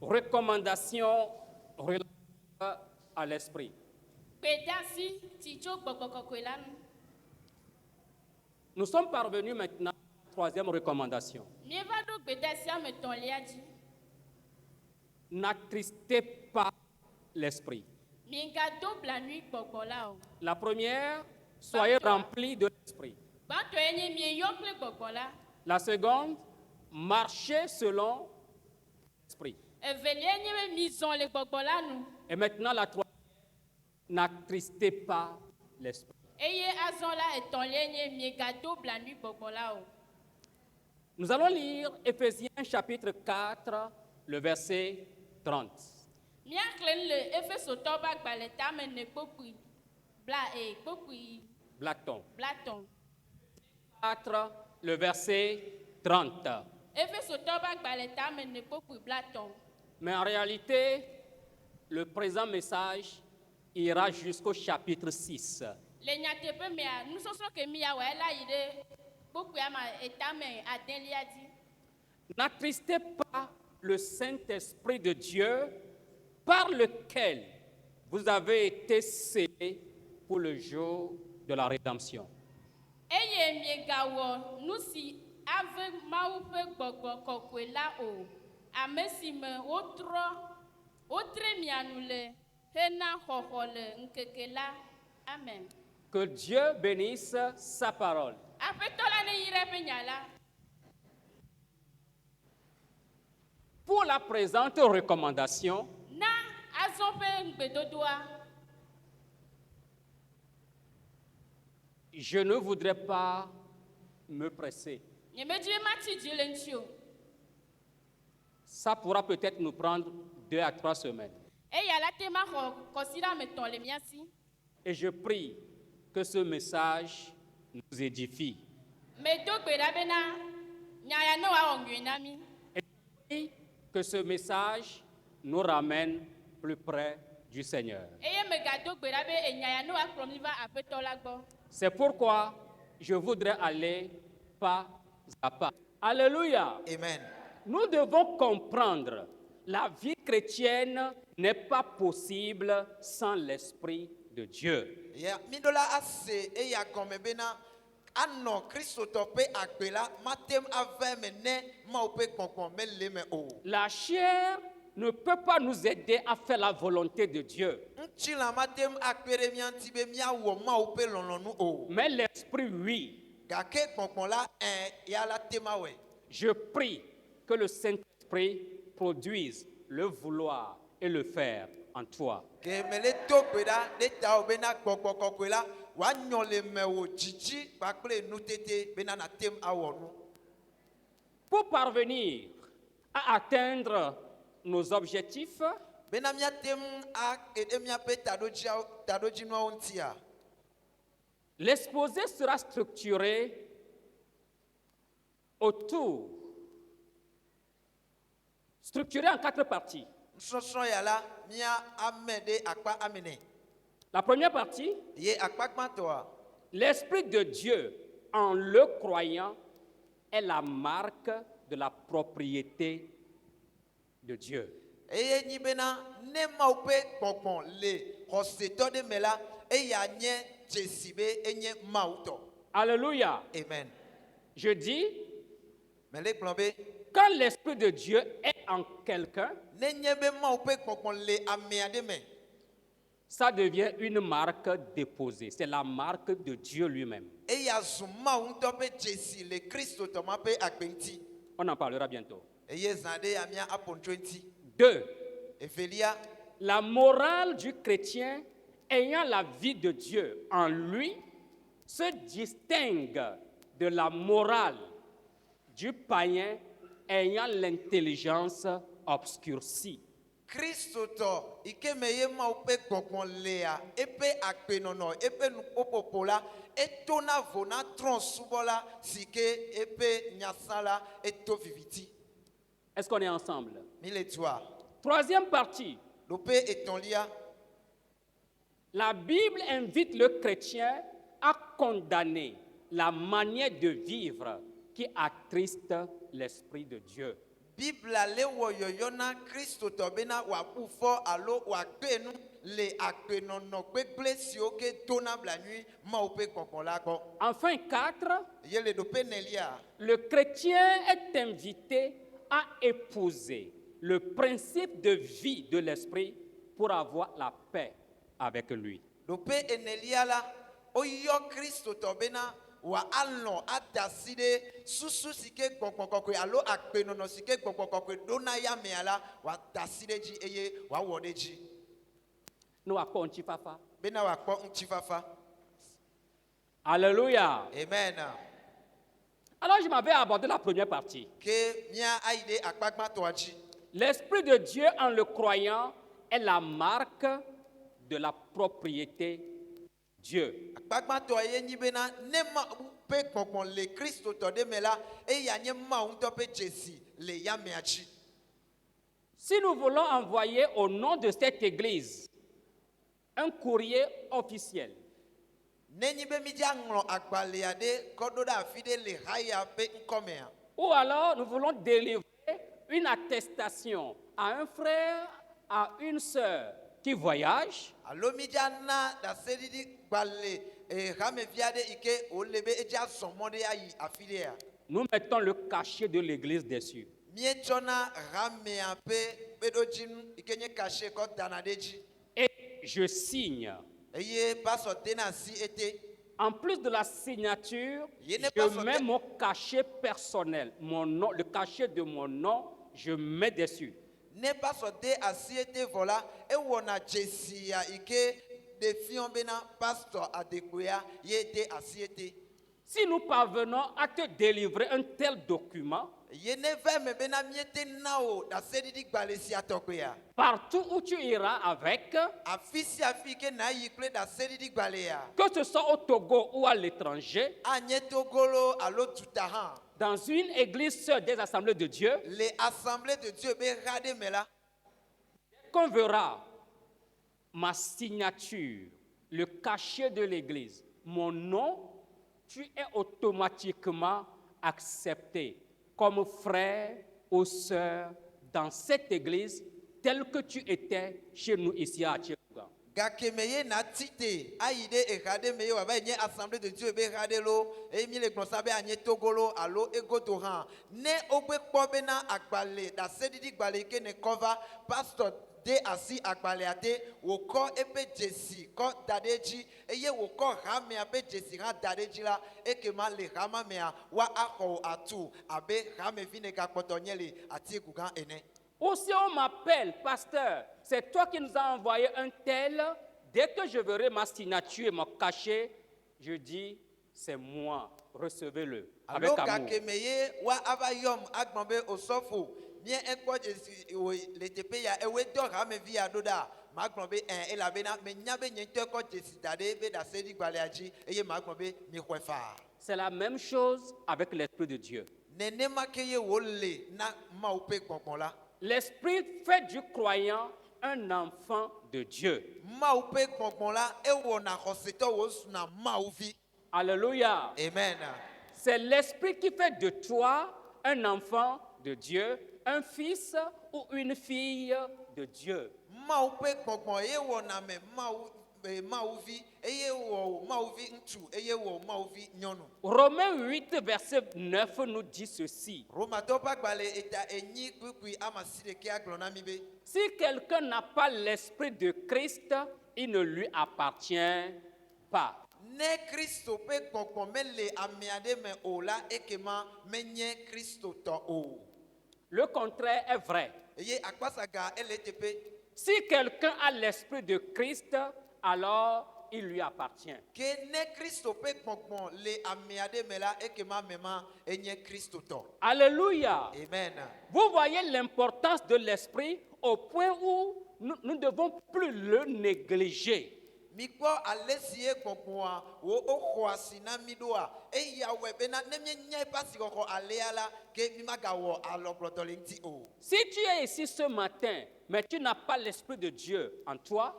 Recommandation relative à l'esprit. Pedasi tijo gbɔgbɔkɔkɔe nu. Nous sommes parvenus maintenant à la troisième recommandation. Mieva ɖo gbedasia me tɔ̃lia dzi. N'attristez pas l'esprit. Miegado blanui gbɔgbɔ la o. La première, soyez remplis de l'esprit. Gbãtɔe nye mieyɔ kple gbɔgbɔ la. La seconde, marchez selon l'esprit. Evelia nye be mizɔ le gbɔgbɔ la nu. Et maintenant la troisième, n'attristez pas l'esprit. Eye azɔ la etɔ̃lia nye miegado blanui gbɔgbɔ la o. Nous allons lire Éphésiens chapitre 4, le verset 30. Míaxlẽ nu le Efesotɔwo ƒe agbalẽ tame ne kpokpui kpokpui Blaton. blatɔ̃. 4, le verset 30. Efesotɔwo ƒe agbalẽ tame ne kpokpui blatɔ̃. Mais en réalité, le présent message ira jusqu'au chapitre 6. Le nyateƒe mea nusɔsrɔ̃ ke miawɔ ela yi ɖe kpokpuia me etame adelia dzi. N'attristez pas le Saint-Esprit de Dieu par lequel vous avez été scellés pour le jour de la rédemption. Eye miegawɔ nu si ave Mawu ƒe gbɔgbɔ kɔkɔe la o, ame si me wotre mia nu le hena xɔxɔ le ŋkeke la. Amen. Que Dieu bénisse sa parole. Aƒetɔ la ne yi ɖe eƒe nya la. Pour la présente recommandation, Na azɔ ƒe ŋugbedodoa, je ne voudrais pas me presser. nyemedzi be matsi dzi le ŋuti o. Ça pourra peut-être nous prendre 2 à 3 semaines. Eya la te maxɔ kɔsiɖametɔ le mía si. Et je prie que ce message nous édifie. Medo gbe ɖa bena nya ya ne wòawɔ nyuie na mí. Et je prie que ce message nous ramène plus près du Seigneur. Eye megado gbe ɖa be enya ya ne wòakplɔ mí va aƒetɔ la gbɔ. C'est pourquoi je voudrais aller pas à pas. Alléluia. Amen. Nous devons comprendre, la vie chrétienne n'est pas possible sans l'Esprit de Dieu. Ya midola ase eya gɔme bena anɔ kristotɔ ƒe agbe la matem ava me ne Mawu ƒe gbɔgbɔ mele me o. La chair ne peut pas nous aider à faire la volonté de Dieu. Ŋutilã matem akpe ɖe mía ŋuti be míawɔ Mawu ƒe lɔlɔ̃nu o. Mais l'Esprit, oui. Gake gbɔgbɔ la ya la tem awɔe. Je prie que le Saint-Esprit produise le vouloir et le faire en toi. Ke mele do gbe ɖa ɖe tawò bena gbɔgbɔ kɔkɔe la wòanyɔ le mewò dzidzi kpakple nutete bena natem awɔ nu. Pour parvenir à atteindre nos objectifs, Bena míatem aɖe míaƒe taɖodzinuawo ŋutia. l'exposé sera structuré structuré en 4 parties. Nusɔsrɔ̃ ya la mía ame ɖe akpa amene. La première partie, Ye akpa gbãtɔa. l'Esprit de Dieu en le croyant est la marque de la propriété de Dieu. Eye nyi bena ne Mawu ƒe gbɔgbɔ le xɔsetɔ ɖe me la eya nye dzesi be enye Mawu tɔ. Alléluia. Amen. Je dis, Mele gblɔ be quand l'Esprit de Dieu est en quelqu'un, ne nye be Mawu ƒe gbɔgbɔ le ame aɖe me, ça devient une marque déposée. C'est la marque de Dieu lui-même. eya zu Mawu ŋutɔ ƒe dzesi le kristotɔ ma ƒe agbe ŋuti. On en parlera bientôt. Eye zã ɖe ya mía aƒo ŋutsɔ ŋuti. 2. Evelia, La morale du chrétien ayant la vie de Dieu en lui se distingue de la morale du païen ayant l'intelligence obscurcie. kristotɔ yi ke me ye Mawu ƒe gbɔgbɔ lea eƒe agbenɔnɔ eƒe nuƒoƒoƒo la etona vo na trɔ̃subɔla si ke eƒe nyasã la eto viviti. Est-ce qu'on est ensemble? Mi le dua. Troisième partie. Loƒe etɔ̃lia. La Bible invite le chrétien à condamner la manière de vivre qui attriste l'Esprit de Dieu. Bible le wo yoyo na Kristo to bena wa kufo alo wa gbenu le akpenono gbegble si oke dona bla nuit ma ope kokola ko. Enfin, 4, Yele do penelia. le chrétien est invité à épouser le principe de vie de l'esprit pour avoir la paix avec lui. Do pe enelia la oyo Kristo to bena wa alon adaside susu sike gbọgbọgbọ alo akpenono sike gbọgbọgbọ dona ya me ala wa daside ji eye wa wode ji. Nous avons un Bena wa kpɔ ŋutifafa. Alléluia. Amen. Alors je m'avais abordé la première partie. Ke mia aide akpagba to adzi. L'Esprit de Dieu en le croyant est la marque de la propriété de Dieu. Akpagba to ye nyi bena ne ma pe gbɔgbɔ le Kristo tɔ de me la eya nye ma ŋutɔ pe dzesi le ya mea dzi. Si nous voulons envoyer au nom de cette église un courrier officiel, Nenyi be mi dza ŋlɔ agbalẽa ɖe kɔ ɖo ɖe afi ɖe le haya pe ŋkɔmea. ou alors nous voulons délivrer une attestation à un frère, à une sœur qui voyage, Alo mi dza na ɖaseɖiɖi gbalẽ hamevi aɖe yi ke wòle be edza zɔ mɔ ɖe ayi afi ɖea. nous mettons le cachet de l'église dessus. Míetsɔna hamea pe kpeɖodzinu yi ke nye cachet kɔ dana ɖe dzi. Et je signe. Eye pastor dena asi ete. En plus de la signature, Il n'est pas je sorti- mets mon cachet personnel, mon nom, le cachet de mon nom, je mets dessus. Ne pastor de asi ete vɔ la ewɔna dzesia yi ke de fiɔ bena pastor adekpoea ye de asi ete. Si nous parvenons à te délivrer un tel document, Ye ne vɛ me bena miete na o ɖaseɖiɖi gbalẽ sia tɔgbea. partout où tu iras avec, Afi sia afi ke na yi kple ɖaseɖiɖi gbalẽa. que ce soit au Togo ou à l'étranger, Anye togolo alo duta hã. dans une église sœur des assemblées de Dieu, Le assemblée de Dieu be ha ɖe me la. qu'on verra ma signature, le cachet de l'église, mon nom, tu es automatiquement accepté comme frère ou sœur dans cette église telle que tu étais chez nous ici à Tchèquouga. Gake me ye na tite ayi ɖe eha ɖe me ye wòava nye assemblée de Dieu be ha ɖe lo eye mi le gblɔm be anye togolo alo egodo hã ne wogbe kpɔ bena agbalẽ ɖaseɖiɖi gbalẽ yi ke ne kɔ va pastor de asi agbalẽa te wòkɔ eƒe dzesi kɔ da ɖe dzi eye wòkɔ hamea ƒe dzesi hã da ɖe dzi la ekema le hama mea wa axɔ wò atu abe hamevi ne gakpɔtɔ nye le atiku gã ene. Ou si on m'appelle, pasteur, c'est toi qui nous as envoyé un tel, dès que je verrai ma signature et mon cachet, je dis, c'est moi, recevez-le avec Alo amour. gake me ye wa ava yɔm agblɔ be osɔfo mie ekpɔ dzesi le teƒe ya ewoe dɔ hamevi ya ɖo ɖa magblɔ be elabena menya be nye ŋutɔ kɔ dzesi da ɖe be ɖaseɖi gbalẽa dzi eye magblɔ be mixɔe faa. C'est la même chose avec l'Esprit de Dieu. Nenema ke ye wòle na Mawu ƒe gbɔgbɔ la. L'Esprit fait du croyant un enfant de Dieu. Mawu ƒe gbɔgbɔ la ewɔna xɔsetɔ wòzuna Mawuvi. Alléluia. Amen. C'est l'Esprit qui fait de toi un enfant de Dieu, un fils ou une fille de Dieu. Mawu ƒe gbɔgbɔ ye wɔna me Mawuvi eye wɔ Mawuvi ŋutsu eye wɔ Mawuvi nyɔnu. Romains 8, verset 9 nous dit ceci. Romatɔwo ƒe agbalẽ eta enyi kpukpui ama si ɖekea gblɔ na mi be Si quelqu'un n'a pas l'Esprit de Christ, il ne lui appartient pas. ne Kristo ƒe gbɔgbɔ mele ame aɖe me o la ekema menye Kristo tɔ o. Le contraire est vrai. Eye akpasaga ele teƒe. Si quelqu'un a l'Esprit de Christ, alors il lui appartient. Ke ne Kristo ƒe gbɔgbɔ le ame aɖe me la ekema mema enye Kristo tɔ. Alléluia. Amen. Vous voyez l'importance de l'Esprit au point où nous ne devons plus le négliger. Mikpɔ ale si ye gbɔgbɔa woxɔ asi na mi ɖoa eya wɔe bena ne mienya eƒe asixɔxɔ alea la ke mi magawɔ alɔgblɔdɔ le ŋuti o. Si tu es ici ce matin, mais tu n'as pas l'Esprit de Dieu en toi,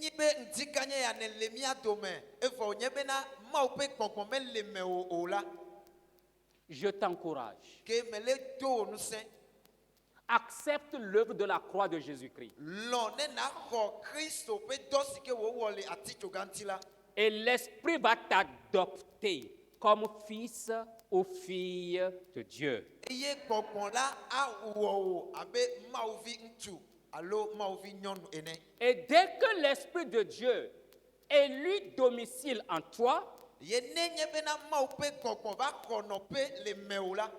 Nyi be ŋutikanya ya ne le mia dome evɔ wònye bena Mawu ƒe gbɔgbɔ mele me o la je t'encourage ke mele do wò ŋusẽ. accepte l'œuvre de la croix de Jésus-Christ. lɔn ne na xɔ kristo ƒe dɔ si ke wòwɔ le atitsoganti la. Et l'Esprit va t'adopter comme fils ou fille de Dieu. Eye gbɔgbɔ la awɔ wò abe mawuvi ŋutsu alo mawuvi nyɔnu ene. Et dès que l'Esprit de Dieu élit domicile en toi, Ye nenye bena mawu ƒe gbɔgbɔ va xɔ nɔƒe le mewò la.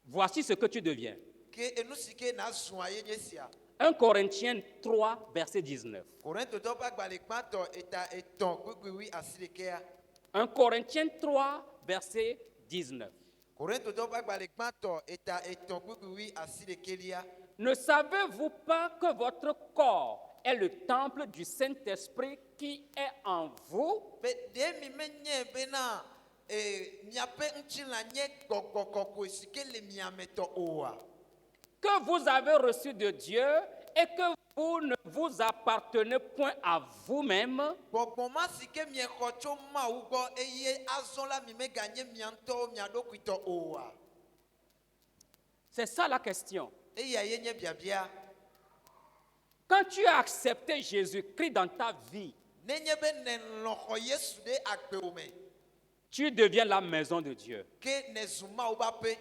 voici ce que tu deviens. Ke enu si ke na zua ye nye sia. 1 Corinthiens 3, verset 19. Korintotɔ ƒe agbalẽ gbãtɔ eta etɔ̃ kpekpewui asi ɖekea. 1 Corinthiens 3, verset 19. Korintotɔ ƒe agbalẽ gbãtɔ eta etɔ̃ kpekpewui asi ɖekelia. Ne savez-vous pas que votre corps est le temple du Saint-Esprit qui est en vous, Be ɖe mi menye bena miaƒe ŋutilã nye gbɔgbɔ kɔkɔe si ke le mia me tɔ oa. que vous avez reçu de Dieu et que vous ne vous appartenez point à vous-même, Gbɔgbɔ ma si ke miexɔ tso Mawu gbɔ eye azɔ la mi meganye mia ŋutɔwo mia ɖokui tɔ oa. c'est ça la question. Eya ye nye biabia. Quand tu as accepté Jésus-Christ dans ta vie, Nenye be ne lɔ̃ xɔ Yesu ɖe agbewò me, tu deviens la maison de Dieu. ke ne zu Mawu ƒe aƒe.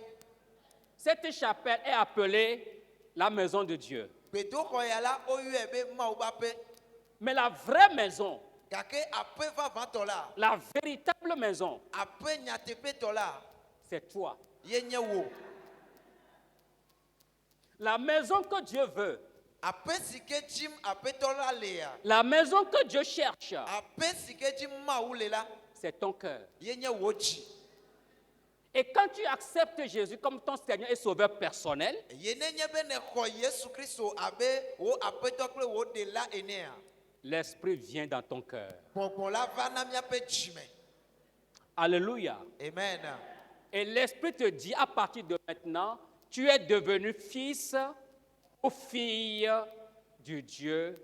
Cette chapelle est appelée la maison de Dieu. Gbedoxɔ ya la woyɔe be Mawu ƒe aƒe. Mais la vraie maison, Gake aƒe vavãtɔ la, la véritable maison, aƒe nyateƒetɔ la, c'est toi. ye nye wò. La maison que Dieu veut, Aƒe si ke dzim aƒetɔ la lea, la maison que Dieu cherche, aƒe si ke dzim Mawu le la, c'est ton cœur. ye nye wò dzi. Et quand tu acceptes Jésus comme ton Seigneur et Sauveur personnel, Ye nenye be ne xɔ Yesu Kristo abe wò aƒetɔ kple wò ɖela enea, l'Esprit vient dans ton cœur. gbɔgbɔ la va na miaƒe dzi me. Alléluia. Amen. Et l'Esprit te dit à partir de maintenant, tu es devenu fils ou fille du Dieu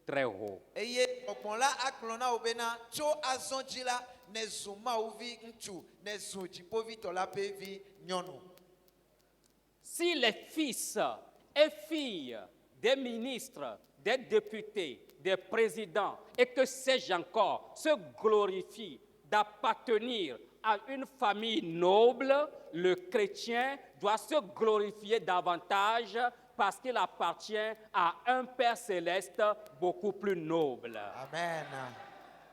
très haut. Eye gbɔgbɔ la agblɔ na wò bena tso azɔ dzi la ne zu Mawuvi ŋutsu, ne zu dziƒoʋĩtɔ la ƒe vi nyɔnu. Si les fils et filles des ministres, des députés, des présidents et que sais-je encore se glorifient d'appartenir à une famille noble, le chrétien doit se glorifier davantage parce qu'il appartient à un Père céleste beaucoup plus noble. Amen.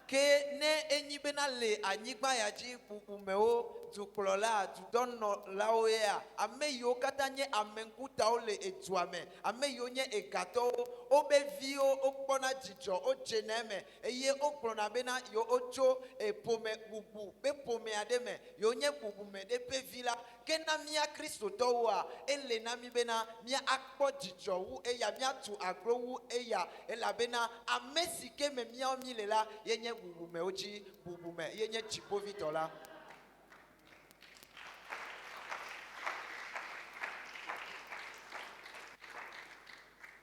Ke ne enyi bena le anyigba ya dzi bubumewo, dukplɔla, dudɔnɔlawo ya, ame yiwo katã nye ame ŋkutawo le edua me, ame yiwo nye egatɔwo, wobe viwo wokpɔna dzidzɔ, wodzena eme eye wogblɔna bena yewo wotso ƒome bubu ƒe ƒome aɖe me, yewo nye bubume ɖe ƒe vi la. Ke na mía kristotɔwoa, ele na mi bena mía akpɔ dzidzɔ wu eya, míatu aglo wu eya, elabena ame si ke me míawo mi le la, ye nye bubumewo dzi bubume, ye nye dziƒoʋĩtɔ la.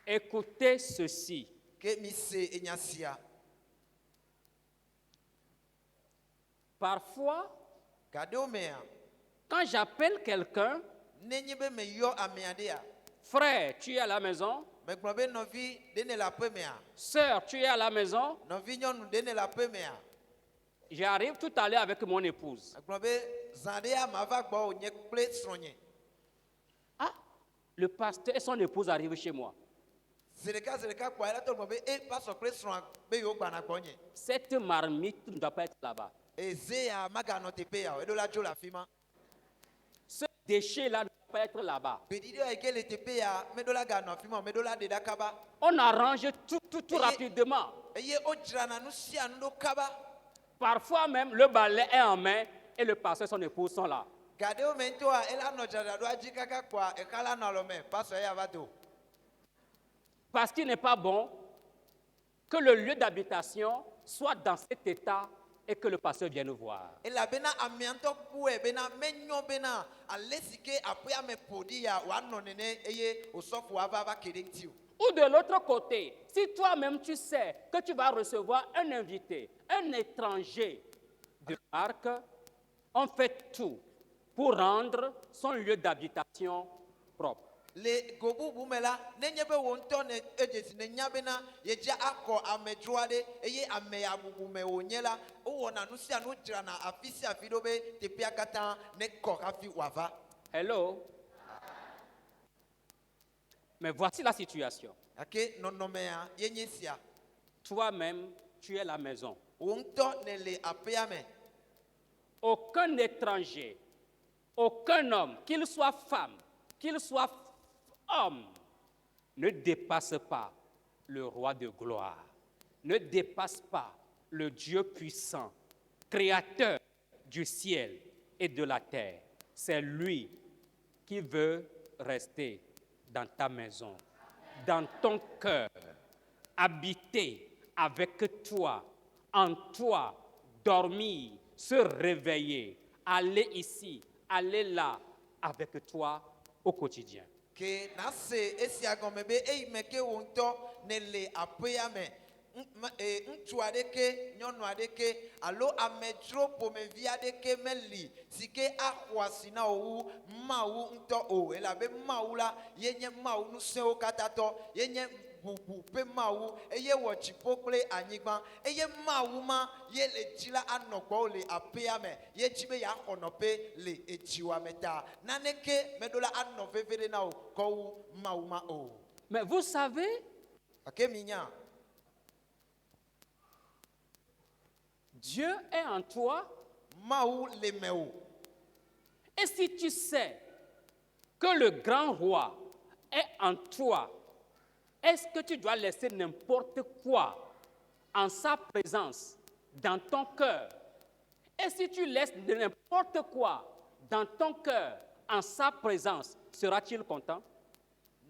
Écoutez ceci. Ke mi se enya sia. Parfois, Gaɖewo mea, quand j'appelle quelqu'un, nenye be me yɔ ame aɖea, frère, tu es à la maison, megblɔ be nɔvi ɖe ne le aƒe mea, sœur, tu es à la maison, nɔvi nyɔnu ɖe ne le aƒe mea, j'arrive tout à l'heure avec mon épouse. megblɔ be zã ɖea mava gbɔ wònye kple srɔ̃nye. Ah, le pasteur et son épouse arrivent chez moi. Zi ɖeka kpɔa ela tɔ gblɔ be pastor kple srɔ̃a be yewo gbana gbɔnye. Cette marmite ne doit pas être là-bas. Eze ya maganɔ teƒe ya o, eɖo la dzo le afi ma. Ce déchet-là ne doit pas être là-bas. Gbeɖiɖi yi ke le teƒe ya meɖo la ganɔ afi ma o, meɖo la ɖe ɖa kaba. On arrange tout Et- rapidement. Eye wodzrana nu sia nu ɖo kaba. Parfois même, le balai est en main et le pasteur et son épouse sont là. Gaɖewo me ŋutɔa ela nɔ dzraɖoa dzi kaka kpɔa exa la nɔ alɔme, pastor ya va do. Parce qu'il n'est pas bon que le lieu d'habitation soit dans cet état et que le pasteur vienne nous voir. Elabena amea ŋutɔ kpɔe bena menyo bena ale si ke aƒea me ƒo ɖi ya wòanɔ nene eye wòsɔfo ava va ke ɖe ŋuti o. Ou de l'autre côté, si toi-même tu sais que tu vas recevoir un invité, un étranger de marque, on fait tout pour rendre son lieu d'habitation propre. le go bubu me la nenye be wo ŋutɔ ne edzesi ne nya bena yedze akɔ amedzro aɖe eye ame ya bubu me wònye la wowɔna nu sia nu dzrana afi sia afi ɖo be teƒea katã ne kɔ hafi wòava. Hello? Mais voici la situation. Gake nɔnɔmea yenye sia. Toi-même, tu es la maison. Wò ŋutɔ ne le aƒea me. Aucun étranger, aucun homme, qu'il soit femme, qu'il soit homme, ne dépasse pas le roi de gloire, ne dépasse pas le Dieu puissant, créateur du ciel et de la terre. C'est lui qui veut rester dans ta maison, dans ton cœur, habiter avec toi, en toi, dormir, se réveiller, aller ici, aller là, avec toi au quotidien. Ke na se esia gɔme be eyi me ke wò ŋutɔ ne le aƒea me ŋutsu aɖeke nyɔnu aɖeke alo amedzro ƒomevi aɖeke meli si ke axɔ asi na wò wu Mawu ŋutɔ o elabe Mawu la yenye Mawu ŋusẽwo katã tɔ yenye bubu ƒe Mawu eye wɔ dziƒo kple anyigba eye Mawu ma ye le dzi la anɔ gbɔwò le aƒea me ye dzi be yeaxɔ nɔƒe le edziwɔ me ta naneke meɖo la anɔ veve ɖe na wò kɔ wu Mawu ma o. Mais vous savez, Gake minya Dieu est en toi. Mawu le me wò. Et si tu sais que le grand roi est en toi, est-ce que tu dois laisser n'importe quoi en sa présence dans ton cœur? Et si tu laisses n'importe quoi dans ton cœur en sa présence, sera-t-il content?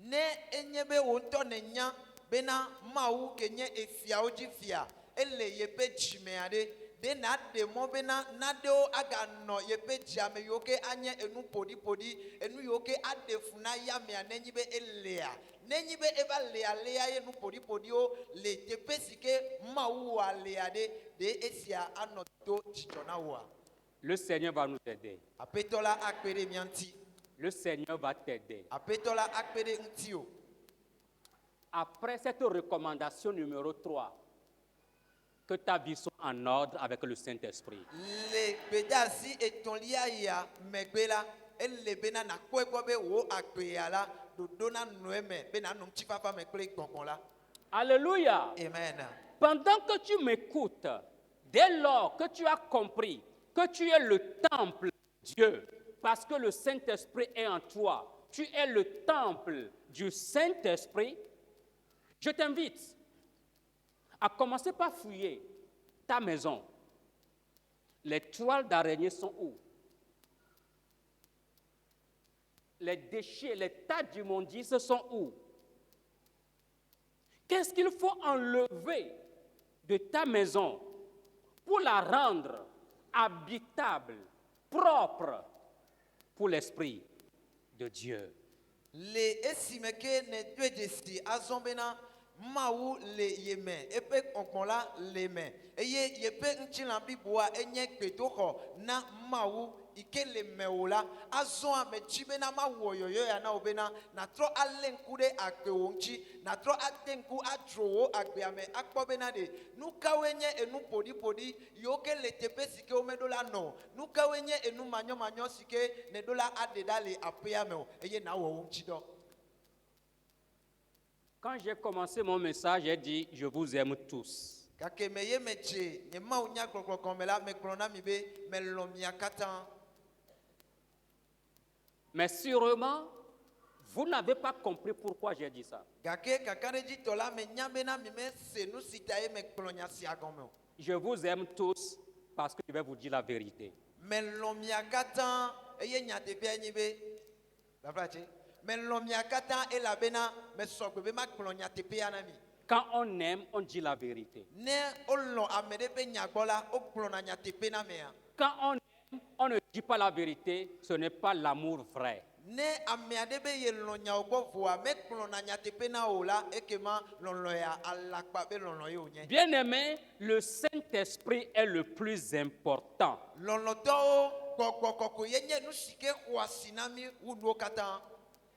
Ne enye be wò ŋutɔ ne nya bena Mawu ke nye efiawo dzi fia ele yeƒe dzimea ɖe de na ɖe mɔ bena naɖewo aganɔ yeƒe dziame yiwo ke anye enu ƒoɖiƒoɖi enu yiwo ke aɖe fu na yamea nenyi be elea nenyi be eva lea lea ye nu ƒoɖiƒoɖiwo le teƒe si ke Mawu wɔa lea ɖe de esia anɔ to dzidzɔ na wòa. Le Seigneur va nous aider. Aƒetɔ la akpe ɖe mia ŋuti. Le Seigneur va t'aider. Aƒetɔ la akpe ɖe ŋutiwò. Après cette recommandation numéro 3, que ta vie soit en ordre avec le Saint-Esprit. Le gbedeasi etɔ̃lia ya megbe la ele bena nakpɔe gbɔ be wò agbea la ɖoɖo na nɔe me be nanɔ ŋutifafa me kple gbɔgbɔ la. Alléluia. Amen. Pendant que tu m'écoutes, dès lors que tu as compris que tu es le temple de Dieu, parce que le Saint-Esprit est en toi, tu es le temple du Saint-Esprit, je t'invite à commencer par fouiller ta maison. Les toiles d'araignée sont où? Les déchets, les tas d'immondices sont où? Qu'est-ce qu'il faut enlever de ta maison pour la rendre habitable, propre pour l'Esprit de Dieu? Le esime ke ne do dzesi azɔ bena Mawu le yeme eƒe kpɔkpɔ la le me eye yeƒe ŋutilã bliboa enye gbedoxɔ na Mawu yi ke le mewò la azɔ ame dzi bena mawɔ yɔyɔ ya na wò bena natrɔ alé ŋku ɖe agbe wò ŋuti natrɔ ade ŋku adzro wò agbea me akpɔ bena ɖe nu kawoe nye enu ƒoɖiƒoɖi yiwo ke le teƒe si ke womeɖo la nɔ nu kawoe nye enu manyɔmanyɔ si ke ne ɖo la aɖe ɖa le aƒea me o eye nawɔ wo ŋuti dɔ. Quand j'ai commencé mon message, j'ai dit « Je vous aime tous ». Gake me ye me dze nye Mawu nyagblɔgblɔ gɔme la megblɔ na mi be melɔ̃ mia katã. Mais sûrement, vous n'avez pas compris pourquoi j'ai dit ça. Gake kakaɖedzitɔ la menya bena mi mese nu si ta ye megblɔ nya sia gɔme o. Je vous aime tous parce que je vais vous dire la vérité. Melɔ̃ mia katã eye nyateƒea nye be baba tse melɔ̃ mia katã elabena mesɔgbe be magblɔ nyateƒea na mi. Quand on aime, on dit la vérité. Ne wolɔ̃ ame ɖe ƒe nya gbɔ la wogblɔna nyateƒe na amea. Quand on aime, on ne dit pas la vérité, ce n'est pas l'amour vrai. Ne ame aɖe be ye lɔ̃ nyawo gbɔ voa megblɔna nyateƒe na wò la ekema lɔlɔ̃ ya alakpa be lɔlɔ̃ ye wònye. Bien-aimé, le Saint-Esprit est le plus important. Lɔlɔ̃tɔwo gbɔgbɔ kɔkɔe ye nye nu si ke xɔ asi na mi wu nuwo katã.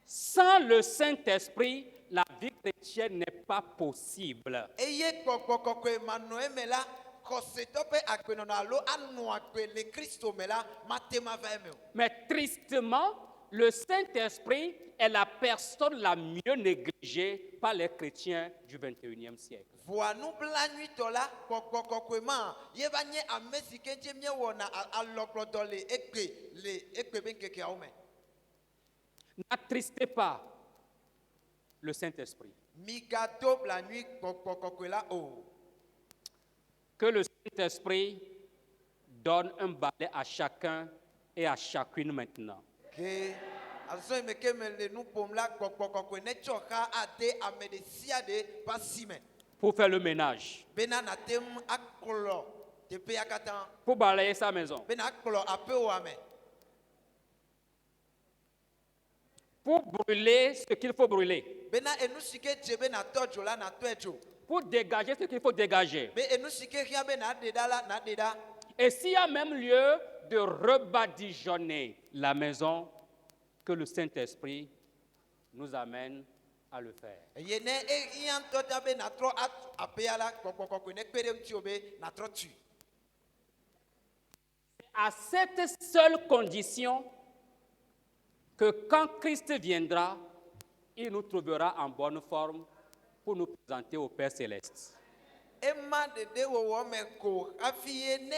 Sans le Saint-Esprit, la vie chrétienne n'est pas possible. Eye gbɔgbɔ kɔkɔe manɔ eme la, xɔsetɔ ƒe agbenɔnɔ alo anɔ agbe le Kristo me la, mate mava eme o. Mais tristement, le Saint-Esprit est la personne la mieux négligée par les chrétiens du 21e siècle. Voa nublanuitɔ la, gbɔgbɔ kɔkɔe ma, ye va nye ame si ke dze míewɔna alɔkplɔdɔ le egbe be ŋkekeawo me. N'attristez pas le Saint-Esprit. Migado blanui gbɔgbɔ kɔkɔe la o. Que le Saint-Esprit donne un balai à chacun et à chacune maintenant. Ke azɔ yi me ke me le nu ƒom la, gbɔgbɔ kɔkɔe ne tsɔ xa ade ame ɖe sia ɖe ƒe asi me. Pour faire le ménage, Bena nate ŋu akplɔ teƒea katã. pour balayer sa maison, Bena akplɔ aƒewòa me. pour brûler ce qu'il faut brûler, Bena enu si ke dze be natɔ dzo la natɔe dzo. pour dégager ce qu'il faut dégager. Be enu si ke hiã be naɖe ɖa la naɖe ɖa. Et s'il y a même lieu de rebadigeonner la maison, que le Saint-Esprit nous amène à le faire. Eye ne ehiã ŋutɔ ta be natrɔ atu aƒea la, gbɔgbɔ kɔkɔe ne kpe ɖe ŋuti be natrɔ tui. À cette seule condition que quand Christ viendra, il nous trouvera en bonne forme pour nous présenter au Père Céleste. Ema ɖeɖe wɔwɔ me ko hafi ye ne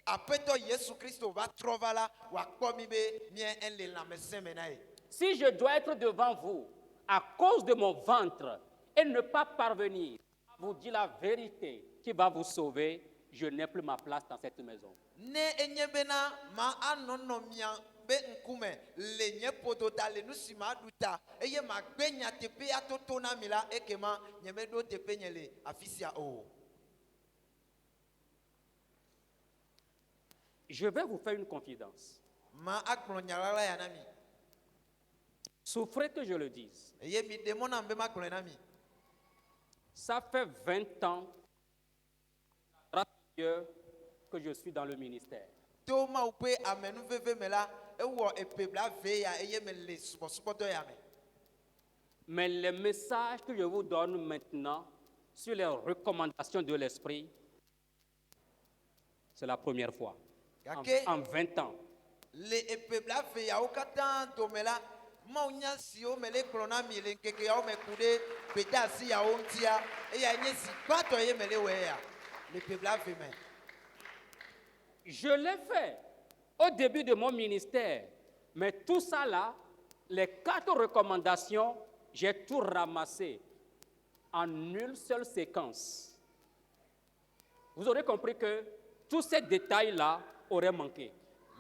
aƒetɔ Yesu Kristo va trɔ va la, wòakpɔ mi be mie ele lãmesẽ me na ye. Si je dois être devant vous à cause de mon ventre et ne pas parvenir à vous dire la vérité qui va vous sauver, je n'ai plus ma place dans cette maison. Ne enye bena ma anɔ nɔmia be ŋkume le nye ƒodota le nu si ma ɖu ta eye ma gbe nyateƒea toto na mi la, ekema nye meɖo teƒe nye le afi sia o. Je vais vous faire une confidence. Ma agblɔ nya lala ya na mi. Souffrez que je le dise. Eye mi ɖe mɔ nam be ma gblɔe na mi. Ça fait 20 ans, grâce à Dieu, que je suis dans le ministère. To Mawu ƒe amenuveve me la, ewɔ eƒe blave ya eye me le subɔsubɔdɔ ya me. Mais les messages que je vous donne maintenant sur les recommandations de l'Esprit, c'est la première fois. En 20 ans. Le eƒe blave yawo katã dome la, Mawu nya siwo me le gblɔ na mi le ŋkeke yawo me ku ɖe gbedeasi yawo ŋutia, eya nye zi gbãtɔ ye me le wɔe ya le eƒe blave me. Je l'ai fait au début de mon ministère, mais tout ça là, les 4 recommandations, j'ai tout ramassé en une seule séquence. Vous aurez compris que tous ces détails-là auraient manqué.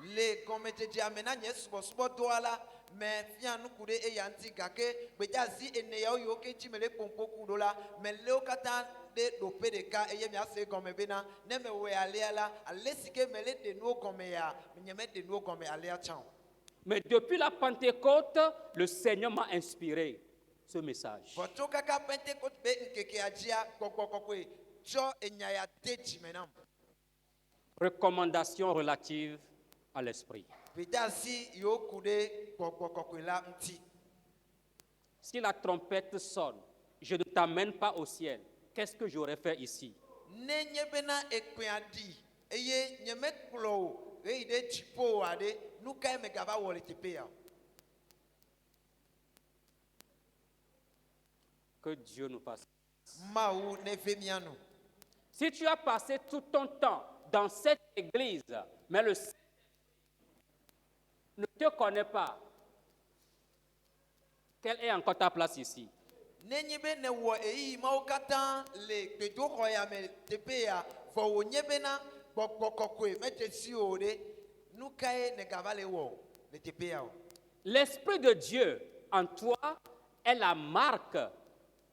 Le gɔmedzedze amena nye subɔsubɔdɔa la, me fia nuku ɖe eya ŋuti gake gbedeasi eneyawo yiwo ke dzi me le kpɔnkpɔ ku ɖo la, me le wo katã ɖe ɖoƒe ɖeka eye miase gɔme bena ne me wɔe alea la, ale si ke me le ɖe nuwo gɔme ya, nye me ɖe nuwo gɔme alea tsã o. Mais depuis la Pentecôte, le Seigneur m'a inspiré ce message. Vɔtso kaka Pentecote be ŋkekea dzia, gbɔgbɔ kɔkɔe tsɔ enya ya de dzime nam. Recommandations relatives à l'esprit. Gbedeasi yiwo ku ɖe gbɔgbɔ kɔkɔe la ŋuti. Si la trompette sonne, je ne t'amène pas au ciel. Qu'est-ce que j'aurais fait ici? Nenye bena ekpea ɖi eye nye mekplɔ o heyi ɖe dziƒo o aɖe, nu kae megava wɔ le teƒea o. Que Dieu nous fasse. Mawu neve mia nu. Si tu as passé tout ton temps dans cette église, mais le Seigneur ne te connaît pas, quelle est encore ta place ici? Nenye be ne wɔ eyi mawo katã le gbedoxɔ ya me teƒea, vɔ wònye bena gbɔgbɔ kɔkɔe medze si o ɖe, nu kae negava le wɔ le teƒea o. L'Esprit de Dieu en toi est la marque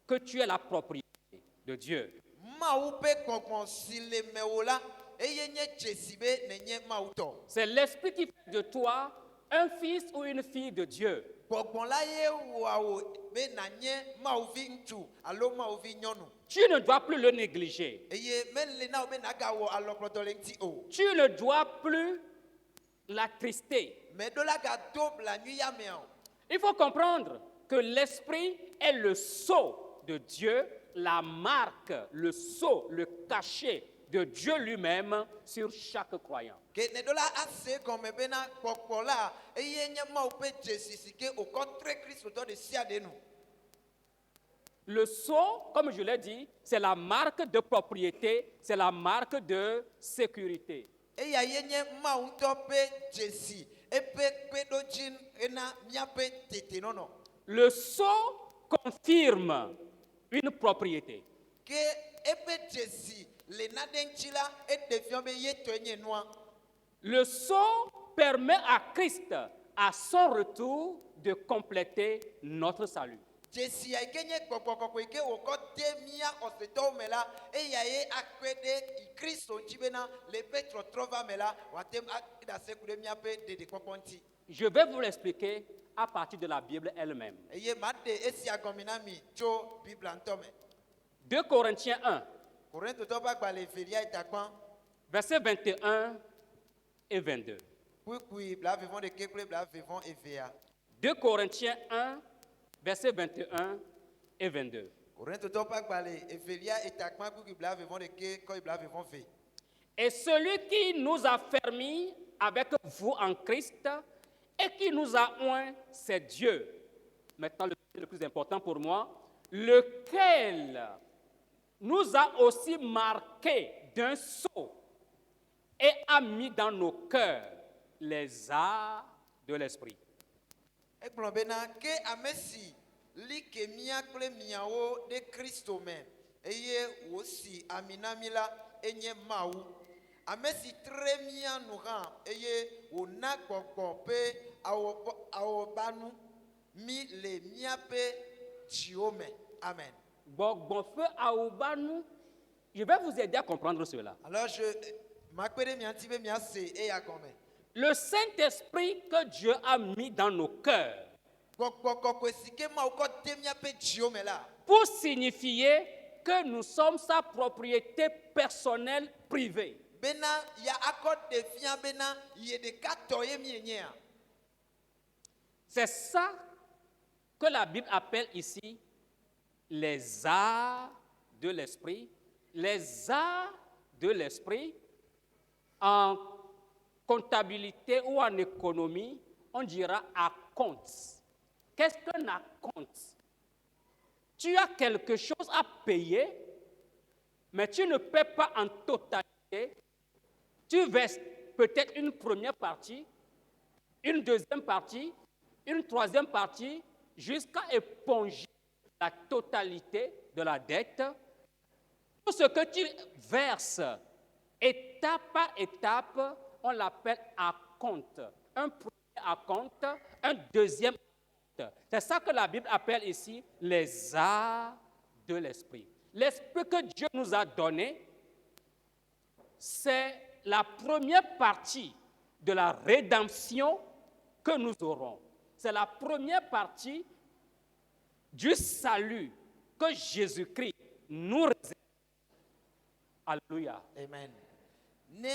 que tu es la propriété de Dieu. Mawu ƒe gbɔgbɔ si le mewò la, eye nye dzesi be nenye Mawu tɔ. C'est l'Esprit qui fait de toi un fils ou une fille de Dieu. Gbɔgbɔ la ye wɔa wò be nanye Mawuvi ŋutsu alo Mawuvi nyɔnu. Tu ne dois plus le négliger. Eye mele na wo be nagawɔ alɔkplɔdɔ le ŋuti o. Tu ne dois plus l'attrister. Mais de la double la nuit ya mea. Il faut comprendre que l'esprit est le sceau de Dieu, la marque, le sceau, le cachet de Dieu lui-même sur chaque croyant. Que ne de la assez comme bena popola et yenya ma upe jesisike au contre Christ autour de sia de nous. Le sceau, comme je l'ai dit, c'est la marque de propriété, c'est la marque de sécurité. Et ya yenya ma untope jesi et pe do jin ena miape tete nono. Le sceau confirme une propriété. Que epe jesi le nadenchila et devion be yetonye noa. Le sceau permet à Christ, à son retour, de compléter notre salut. Jesi ya kenye kokoko ike okote mia oseto mela e ya ye akwede Kristo njibena le petro trova mela watem da sekure miape de kokonti. Je vais vous l'expliquer à partir de la Bible elle-même. E ye mate esi agominami cho Bible antome. 2 Corinthiens 1, Korintho to ba gba le feria itakwan versets 21 et 22. kui bla vivon de kekle bla vivon evea. 2 Corinthiens 1, versets 21 et 22. Korintho to ba gba le feria itakwan kui bla vivon de ke ko bla vivon ve. Et celui qui nous a fermis avec vous en Christ et qui nous a oints, c'est Dieu. Maintenant, le plus important pour moi, lequel nous a aussi marqués d'un sceau et a mis dans nos cœurs les arts de l'esprit. E bena ke amesi li ke mia kple miawo de Kristo me eye wosi aminamila enye mawu amesi tre mia nuran eye wona gbogbo pe awo banu mi le mia pe jiome. Amen. Bon feu Aoubanu, je vais vous aider à comprendre cela. Alors je m'appelle miantibe miase e yakome. Le Saint-Esprit que Dieu a mis dans nos cœurs Kokoko esike ma ko te mia pe jiome la. pour signifier que nous sommes sa propriété personnelle privée. Bena ya akot de fia bena ye de katoye mienya. C'est ça que la Bible appelle ici les arts de l'esprit. Les arts de l'esprit, en comptabilité ou en économie, on dira acompte. Qu'est-ce qu'un acompte? Tu as quelque chose à payer, mais tu ne paies pas en totalité. Tu verses peut-être une première partie, une deuxième partie, une troisième partie, jusqu'à éponger la totalité de la dette. Tout ce que tu verses, étape par étape, on l'appelle acompte. Un premier acompte, un deuxième acompte. C'est ça que la Bible appelle ici les arts de l'esprit. L'esprit que Dieu nous a donné, c'est la première partie de la rédemption que nous aurons. C'est la première partie du salut que Jésus-Christ nous réserve. Alléluia. Amen. Ne